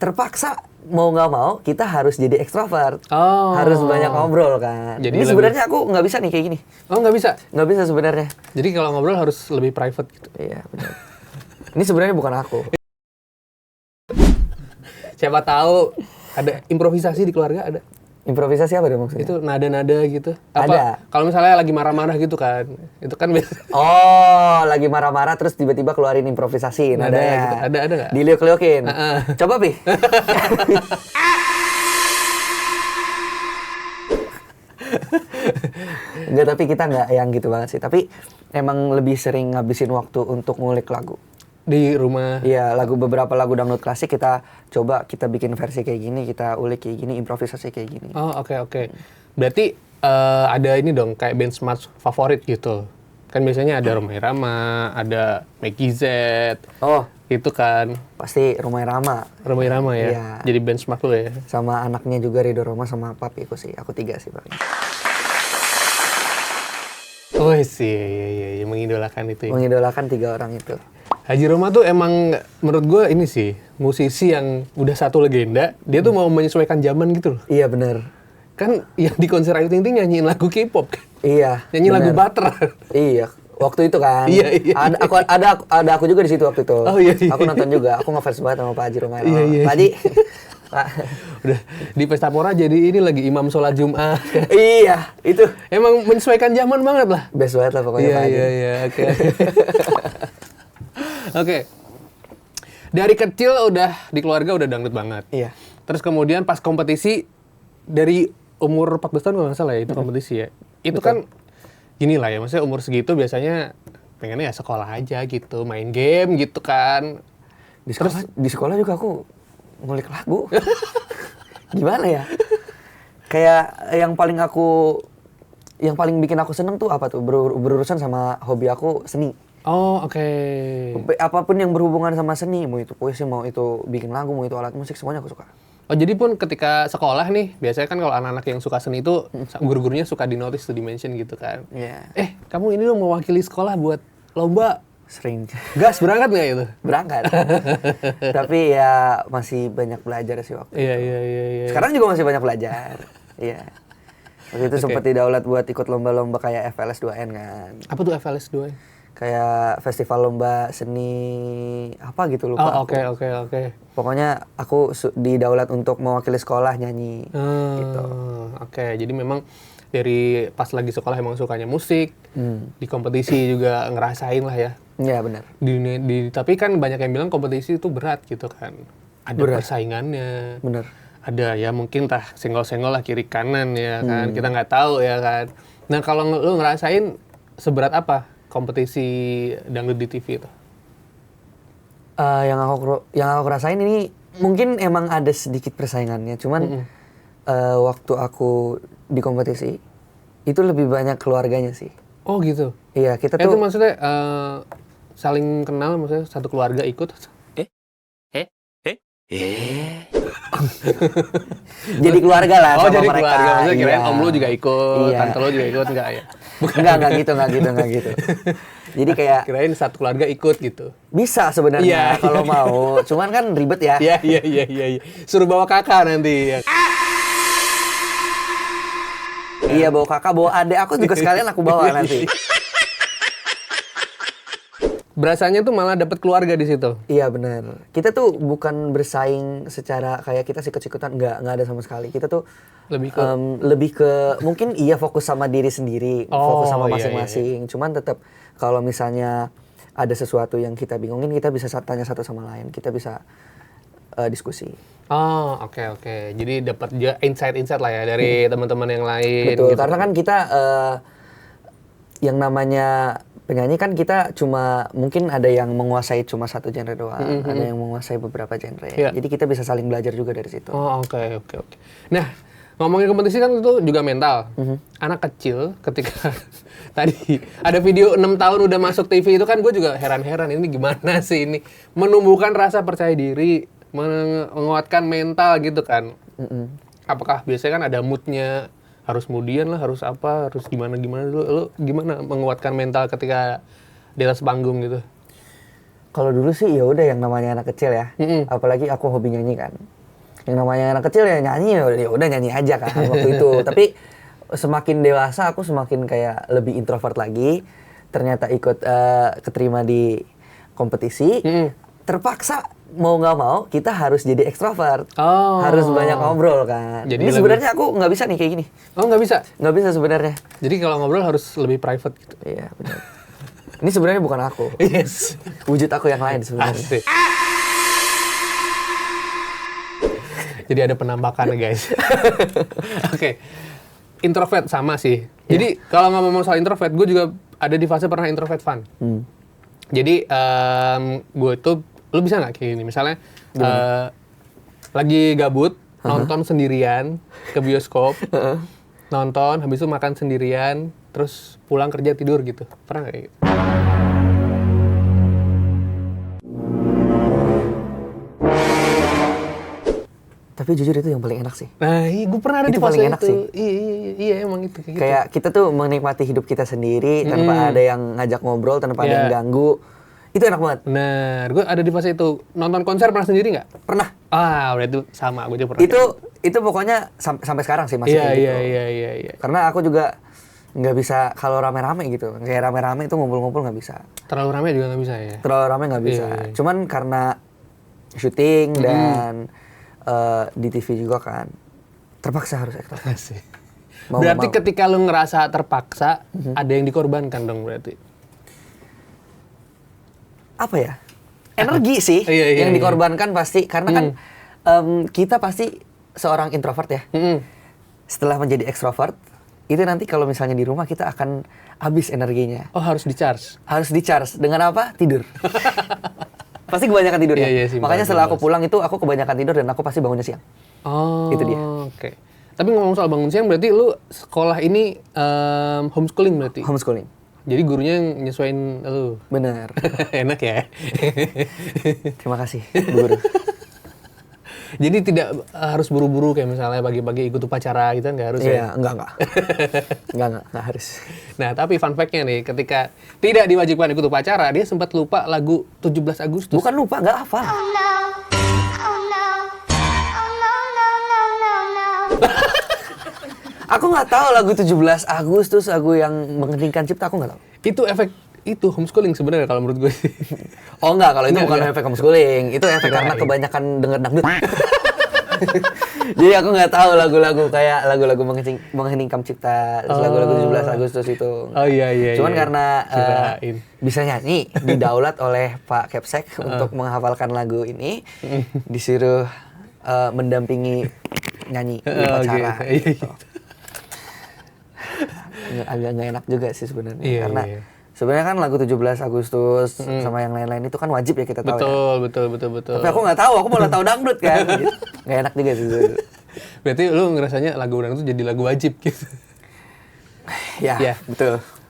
terpaksa mau nggak mau kita harus jadi ekstrovert. Oh. Harus banyak ngobrol kan. Jadi ini sebenarnya aku nggak bisa nih kayak gini. Oh, nggak bisa? Nggak bisa sebenarnya. Jadi kalau ngobrol harus lebih private gitu? Iya, benar. Ini sebenarnya bukan aku. Siapa tahu ada improvisasi di keluarga, ada? Improvisasi apa deh maksudnya? Itu nada-nada gitu? Ada. Kalau misalnya lagi marah-marah gitu kan, itu kan biasa. Oh, lagi marah-marah terus tiba-tiba keluarin improvisasi. Nada Nadanya. gitu. Ada nggak? Diliuk-liukin. Coba, Pi. Enggak, tapi kita nggak yang gitu banget sih. Tapi emang lebih sering ngabisin waktu untuk ngulik lagu. Di rumah? Iya, beberapa lagu dangdut klasik kita coba kita bikin versi kayak gini, kita ulik kayak gini, improvisasi kayak gini. Oh, oke. Berarti ada ini dong, kayak band Smart favorit gitu. Kan biasanya ada Rhoma Irama, ada Meggy Z. Oh, itu kan. Pasti Rhoma Irama. Rhoma Irama ya? Iya. Jadi band Smart lu ya? Sama anaknya juga Ridho Rhoma sama papiku sih. Aku 3 sih paling. Oh sih, iya, mengidolakan itu ya. Mengidolakan 3 orang itu. Haji Roma tuh emang menurut gue ini sih, musisi yang udah satu legenda, dia tuh mau menyesuaikan zaman gitu loh. Iya, bener. Kan yang di konser Ayu Ting Ting nyanyiin lagu K-pop kan? Iya. Nyanyi bener. lagu Butter. Iya. Waktu itu kan. Iya. Ada aku juga di situ waktu itu. Oh iya. Aku nonton juga. Aku ngefans banget sama Pak Haji Roma. Iya. Pak Haji. Udah di Pesta Pora jadi ini lagi imam sholat Jumat. Iya, itu. Emang menyesuaikan zaman banget lah. Best banget lah pokoknya Pak Haji. Iya, oke. Oke. Dari kecil udah di keluarga udah dangdut banget. Iya. Terus kemudian pas kompetisi dari umur 14 tahun kalau nggak salah ya itu kompetisi ya. Itu Betul. kan gini lah ya, maksudnya umur segitu biasanya pengennya ya sekolah aja gitu, main game gitu kan. Di sekolah juga aku ngulik lagu. Gimana ya? Kayak yang paling bikin aku seneng tuh apa tuh? Berurusan sama hobi aku seni. Oh, oke. Apapun yang berhubungan sama seni, mau itu puisi, mau itu bikin lagu, mau itu alat musik, semuanya aku suka. Oh, jadi pun ketika sekolah nih, biasanya kan kalau anak-anak yang suka seni itu guru-gurunya suka di notice to dimension gitu kan. Iya. Kamu ini dong mewakili sekolah buat lomba. Sering. Gas berangkat nggak itu? Berangkat. Tapi ya masih banyak belajar sih waktu itu. Iya. Sekarang juga masih banyak belajar. Iya. Waktu itu sempat didaulat buat ikut lomba-lomba kayak FLS 2N kan. Apa tuh FLS 2? Kayak festival lomba seni apa gitu lupa. Oh, oke. Pokoknya aku didaulat untuk mewakili sekolah nyanyi gitu. Oke, jadi memang dari pas lagi sekolah emang sukanya musik, di kompetisi juga ngerasain lah ya. Iya, benar. Tapi kan banyak yang bilang kompetisi itu berat gitu kan. Ada persaingannya. Bener. Ada ya mungkin senggol-senggol lah kiri kanan ya kan. Kita nggak tahu ya kan. Nah, kalau lu ngerasain seberat apa kompetisi dangdut di TV itu? Yang aku rasain ini mungkin emang ada sedikit persaingannya. Cuman waktu aku di kompetisi itu lebih banyak keluarganya sih. Oh gitu. Iya, kita tuh. Itu maksudnya saling kenal, maksudnya satu keluarga ikut? Jadi keluarga lah sama jadi mereka. Keluarga. Maksudnya kirain Iya. om lu juga ikut, Iya. tante lu juga ikut, enggak ya? Enggak gitu. Jadi kayak Kirain satu keluarga ikut gitu. bisa sebenarnya Iya. kalau mau. Cuman kan ribet ya. Iya. Suruh bawa kakak nanti. Ya. Iya, bawa kakak, bawa adik. Aku juga sekalian aku bawa nanti. Berasanya tuh malah dapat keluarga di situ. Iya, benar. Kita tuh bukan bersaing secara kayak kita sikut-sikutan, nggak ada sama sekali. Kita tuh lebih ke mungkin iya fokus sama diri sendiri, fokus sama masing-masing. Cuman tetap kalau misalnya ada sesuatu yang kita bingungin, kita bisa tanya satu sama lain. Kita bisa diskusi. Oh, oke. Jadi dapat juga insight lah ya dari teman-teman yang lain. Betul, gitu. karena kan kita yang namanya penyanyi kan kita mungkin ada yang menguasai cuma satu genre doang, ada yang menguasai beberapa genre. Yeah. Jadi kita bisa saling belajar juga dari situ. Oh, oke. Nah, ngomongin kompetisi kan itu juga mental. Anak kecil ketika tadi ada video 6 tahun udah masuk TV itu kan gue juga heran-heran ini gimana sih ini menumbuhkan rasa percaya diri, menguatkan mental gitu kan. Apakah biasanya kan ada moodnya, harus kemudian lah, harus apa, harus gimana dulu. Lu gimana menguatkan mental ketika di atas panggung gitu? Kalau dulu sih ya udah yang namanya anak kecil ya. Apalagi aku hobi nyanyi kan. Yang namanya anak kecil ya nyanyi ya udah nyanyi aja kan waktu itu. Tapi semakin dewasa aku semakin kayak lebih introvert lagi. Ternyata ikut keterima di kompetisi. Terpaksa mau nggak mau kita harus jadi ekstrovert. Harus banyak ngobrol kan. Jadi ini sebenarnya aku nggak bisa nih kayak gini. Oh, nggak bisa? Nggak bisa sebenarnya. Jadi kalau ngobrol harus lebih private gitu. Iya benar. Ini sebenarnya bukan aku. Yes. Wujud aku yang lain sebenarnya. Asik. Jadi ada penampakan guys. Oke. Introvert sama sih. Jadi kalau ngomong soal introvert, gue juga ada di fase pernah introvert fun. Jadi gue tuh, lu bisa nggak kayak gini? Misalnya lagi gabut, nonton sendirian ke bioskop, nonton, habis itu makan sendirian, terus pulang kerja tidur gitu. Pernah nggak kayak gitu? Tapi jujur itu yang paling enak sih. Nah, gue pernah ada itu di fase paling enak itu. sih. Iya, emang itu kayak gitu. Kayak kita tuh menikmati hidup kita sendiri tanpa ada yang ngajak ngobrol, tanpa ada yang ganggu. Itu enak banget. Nah, gue ada di fase itu. Nonton konser pernah sendiri nggak? Pernah. Udah itu sama, gue juga pernah. Itu pokoknya sampai sekarang sih masih kayak gitu. Iya. Karena aku juga nggak bisa kalau rame-rame gitu. Kayak rame-rame itu ngumpul-ngumpul nggak bisa. Terlalu rame juga nggak bisa ya? Terlalu rame nggak bisa. Iya. Cuman karena syuting dan di TV juga kan, terpaksa harus ekstrovert. Berarti ketika lu ngerasa terpaksa, ada yang dikorbankan dong berarti? Apa ya? Energi sih yang dikorbankan pasti. Karena kan kita pasti seorang introvert ya. Setelah menjadi ekstrovert, itu nanti kalau misalnya di rumah kita akan habis energinya. Oh, harus di-charge? Harus di-charge. Dengan apa? Tidur. Pasti kebanyakan tidur ya. Makanya setelah aku pulang itu aku kebanyakan tidur dan aku pasti bangunnya siang. Itu dia. Oke. Tapi ngomong soal bangun siang berarti lu sekolah ini homeschooling berarti? Homeschooling. Jadi gurunya yang nyesuaiin lu? Bener. Enak ya? Terima kasih, Bu Guru. Jadi tidak harus buru-buru kayak misalnya pagi-pagi ikut upacara gitu kan, nggak harus ya? Iya, enggak harus. Nah, tapi fun fact-nya nih, ketika tidak diwajibkan ikut upacara, dia sempat lupa lagu 17 Agustus. Bukan lupa, nggak hafal. Aku nggak tahu lagu 17 Agustus, lagu yang mengheningkan cipta, aku nggak tahu. Itu efek itu homeschooling sebenarnya kalau menurut gue sih. Oh enggak, kalau itu bukan efek homeschooling. Itu efek karena kebanyakan denger dangdut. Jadi aku nggak tahu lagu-lagu kayak lagu-lagu mengheningkan cipta, lagu-lagu 17 Agustus itu. Oh iya. Cuman karena bisa nyanyi, didaulat oleh Pak Kepsek untuk menghafalkan lagu ini, disuruh mendampingi nyanyi di upacara. Gitu. Agak nggak enak juga sih sebenarnya, karena sebenarnya kan lagu 17 Agustus sama yang lain-lain itu kan wajib ya kita tahu. Betul. Tapi aku nggak tahu, aku malah tahu dangdut kan. Gitu. Nggak enak juga sih. Berarti lu ngerasanya lagu dangdut jadi lagu wajib gitu? Ya, betul.